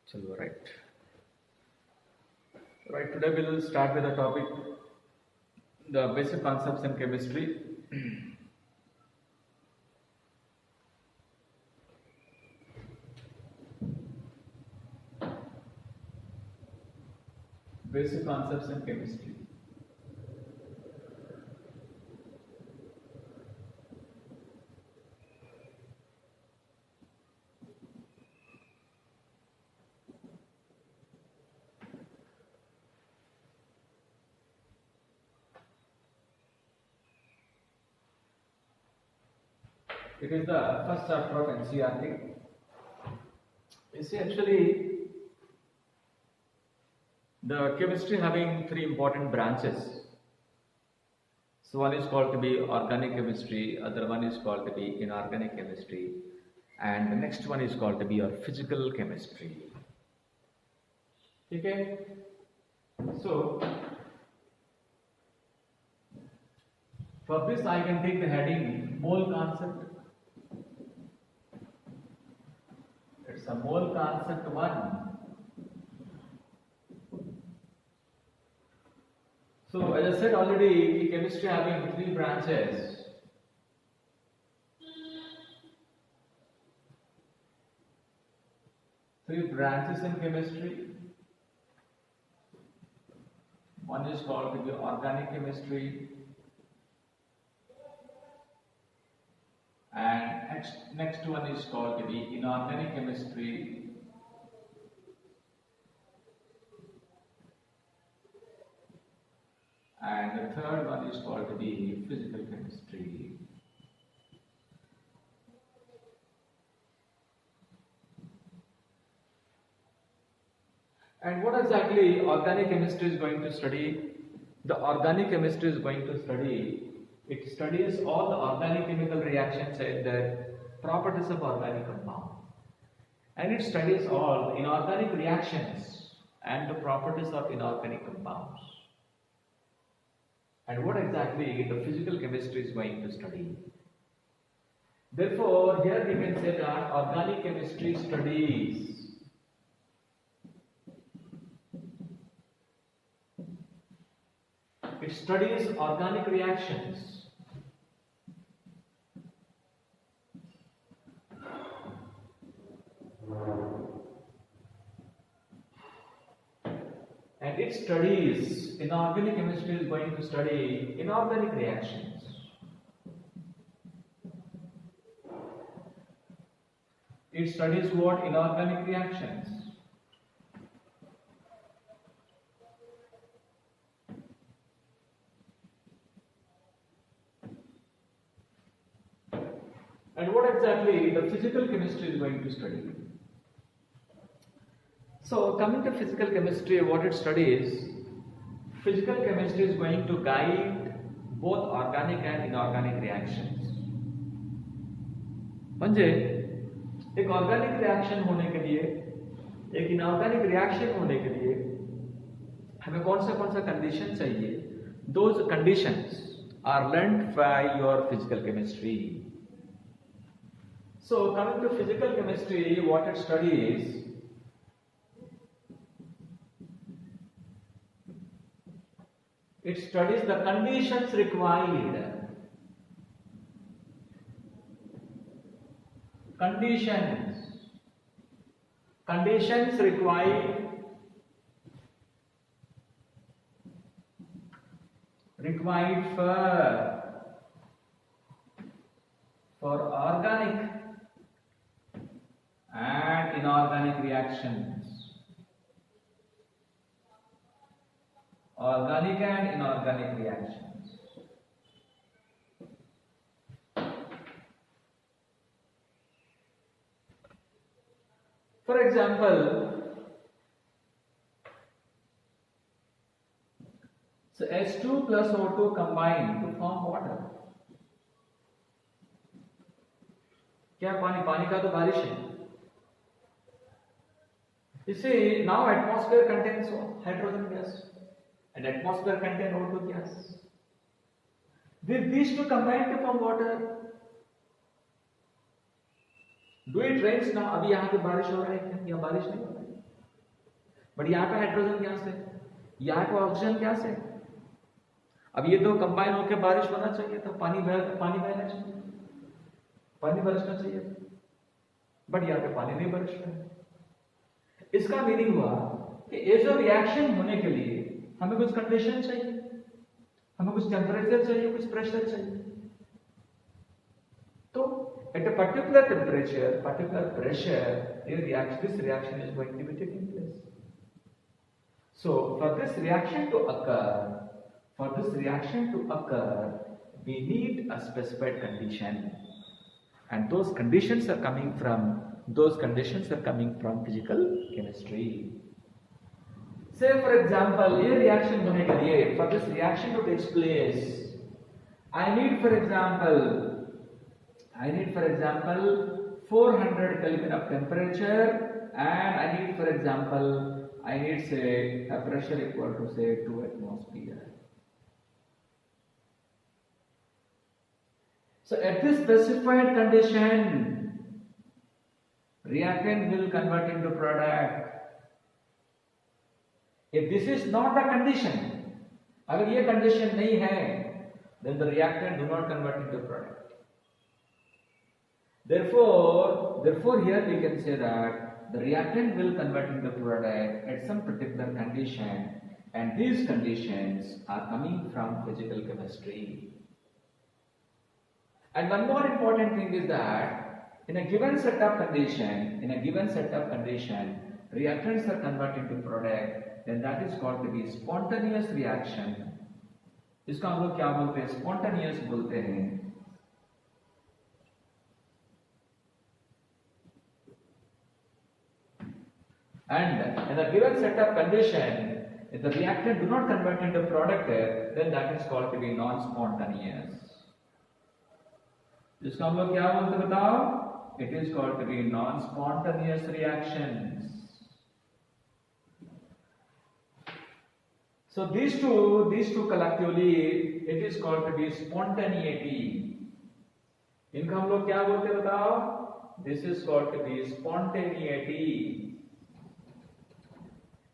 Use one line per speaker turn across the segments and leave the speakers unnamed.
Chalo, right. Right, today we will start with the topic the basic concepts in chemistry. Basic concepts in chemistry. It is the first chapter of NCERT. Essentially, the chemistry having three important branches. So one is called to be organic chemistry, other one is called to be inorganic chemistry, and the next one is called to be your physical chemistry. Okay. So for this I can take the heading mole concept. It's a mole concept one. So as I said already, chemistry having three branches. Three branches in chemistry. One is called to be organic chemistry, and next one is called to be inorganic chemistry, and the third one is called to be physical chemistry. And what exactly organic chemistry is going to study? The organic chemistry is going to study, it studies all the organic chemical reactions and the properties of organic compound. And it studies all inorganic reactions and the properties of inorganic compounds. And what exactly the physical chemistry is going to study? Therefore, here we can say that organic chemistry studies organic reactions. And it studies, inorganic chemistry is going to study inorganic reactions. It studies what? Inorganic reactions. And what exactly the physical chemistry is going to study? So coming to physical chemistry, what it studies, physical chemistry is going to guide both organic and inorganic reactions. म्हणजे एक organic reaction होने के लिए, एक inorganic reaction होने के लिए हमें कौन सा कंडीशन चाहिए? Those conditions are learnt by your physical chemistry. So coming to physical chemistry, what it studies, it studies the conditions required. Conditions required for organic and inorganic reactions. Organic and inorganic reactions. For example, so H2 plus O2 combine to form water. क्या पानी का तो बारिश है. You see, now atmosphere contains hydrogen gas and atmosphere contains O2 gas. These two combine to form water. Do it rains now? अभी यहाँ पे बारिश हो रहा है क्या? या बारिश नहीं हो रहा है? बट यहाँ पे हाइड्रोजन क्या से, यहाँ पे ऑक्सीजन क्या से। अब ये तो कंबाइन होकर बारिश होना चाहिए था, पानी बहना चाहिए, पानी बरसना चाहिए, बट यहाँ पे पानी नहीं बरस रहा। इसका मीनिंग हुआ कि ये जो रिएक्शन होने के लिए हमें कुछ कंडीशन चाहिए, हमें कुछ टेम्परेचर चाहिए, कुछ प्रेशर चाहिए। तो at a particular temperature, particular pressure, this reaction is going to be taking place. So for this reaction to occur, we need a specified condition, and those conditions are coming from physical chemistry. Say for example, ये reaction होने के लिए, for this reaction to take place, I need for example 400 Kelvin of temperature, and I need say a pressure equal to say 2 atmosphere. So at this specified condition, reactant will convert into product. If this is not the condition, अगर ये condition नहीं है, then the reactant do not convert into product. Therefore here we can say that the reactant will convert into product at some particular condition, and these conditions are coming from physical chemistry. And one more important thing is that in a given set of condition, reactants are converted into product, then that is called to be spontaneous reaction. इसको हम लोग क्या बोलते हैं? Spontaneous बोलते हैं. And in a given set of condition, if the reactant do not convert into product, then that is called to be non-spontaneous. जिसको हम लोग क्या बोलते हैं बताओ? It is called to be non-spontaneous reactions. So these two collectively, it is called to be spontaneity. इनको हम लोग क्या बोलते हैं बताओ? This is called to be spontaneity.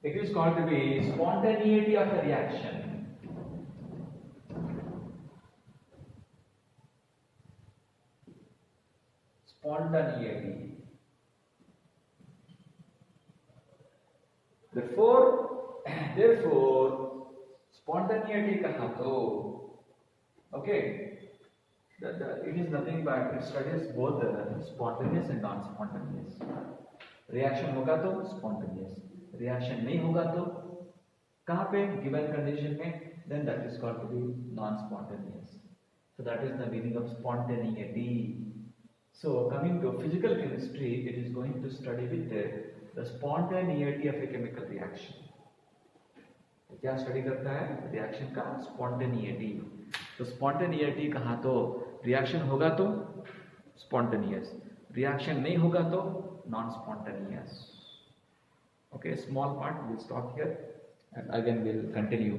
It is called to be spontaneity of a reaction. Spontaneity. Therefore, spontaneity कहा तो, okay, it is nothing but it studies both spontaneous and non-spontaneous. Reaction होगा तो spontaneous, reaction नहीं होगा तो कहाँ पे? Given condition में, then that is called to be non-spontaneous. So that is the meaning of spontaneity. So coming to physical chemistry, it is going to study with the spontaneity of a chemical reaction. क्या study करता है? Reaction का spontaneity. तो spontaneity कहा तो reaction होगा तो spontaneous, reaction नहीं होगा तो non spontaneous. Okay, small part, we'll stop here and again we'll continue.